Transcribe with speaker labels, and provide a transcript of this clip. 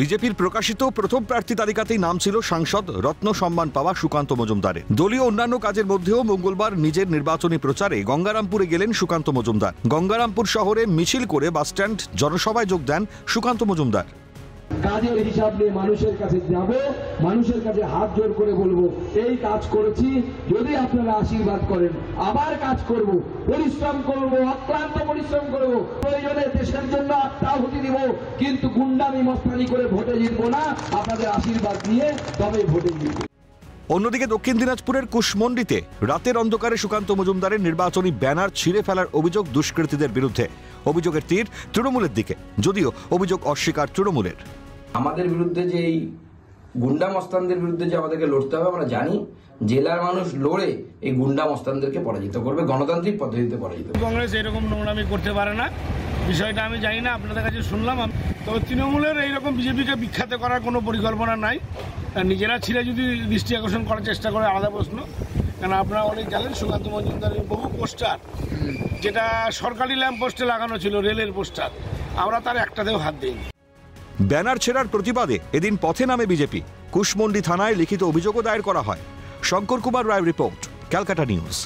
Speaker 1: বিজেপির প্রকাশিত প্রথম প্রার্থী তালিকাতেই নাম ছিল সাংসদ রত্ন সম্মান পাওয়া সুকান্ত মজুমদারের। দলীয় অন্যান্য কাজের মধ্যেও মঙ্গলবার নিজের নির্বাচনী প্রচারে গঙ্গারামপুরে গেলেন সুকান্ত মজুমদার। গঙ্গারামপুর শহরে মিছিল করে বাসস্ট্যান্ড জনসভায় যোগ দেন সুকান্ত মজুমদার।
Speaker 2: কাজের হিসাব নিয়ে মানুষের কাছে যাব, মানুষের কাছে হাত জোর করে বলবো এই কাজ করেছি, যদি আপনারা আশীর্বাদ করেন আবার কাজ করব, পরিশ্রম করব, অক্লান্ত পরিশ্রম করব, প্রয়োজনে দেশের জন্য আত্মাহুতি দিব, কিন্তু গুন্ডামি মস্তানি করে ভোটে জিতবো না, আপনাদের আশীর্বাদ নিয়ে তবেই ভোটে জিতবো।
Speaker 1: অন্যদিকে দক্ষিণ দিনাজপুরের কুশমন্ডিতে রাতের অন্ধকারে সুকান্ত মজুমদারের নির্বাচনী ব্যানার ছিঁড়ে ফেলার অভিযোগ দুষ্কৃতীদের বিরুদ্ধে। অভিযোগের তীর তৃণমূলের দিকে, যদিও অভিযোগ অস্বীকার তৃণমূলের।
Speaker 3: আমাদের বিরুদ্ধে যে এই গুন্ডা মস্তানদের বিরুদ্ধে যে আমাদেরকে লড়তে হবে, আমরা জানি জেলার মানুষ লড়ে এই গুন্ডা মস্তানদেরকে পরাজিত করবে, গণতান্ত্রিক পদ্ধতিতে পরাজিত।
Speaker 4: কংগ্রেস এরকম নোংরামি করতে পারে না, বিষয়টা আমি জানি না, আপনাদের কাছে শুনলাম। তবে তৃণমূলের এইরকম বিজেপিকে বিখ্যাত করার কোনো পরিকল্পনা নাই। নিজেরা ছিঁড়ে যদি দৃষ্টি আকর্ষণ করার চেষ্টা করে আলাদা প্রশ্ন, কারণ আপনারা অনেক জানেন সুকান্ত মজুমদারের বহু পোস্টার যেটা সরকারি ল্যাম্প পোস্টে লাগানো ছিল, রেলের পোস্টার, আমরা তার একটাতেও হাত দিইনি।
Speaker 1: ব্যানার ছেড়ার প্রতিবাদে এদিন পথে নামে বিজেপি। কুশমন্ডি থানায় লিখিত অভিযোগও দায়ের করা হয়। শঙ্কর কুমার রায় রিপোর্ট, ক্যালকাটা নিউজ।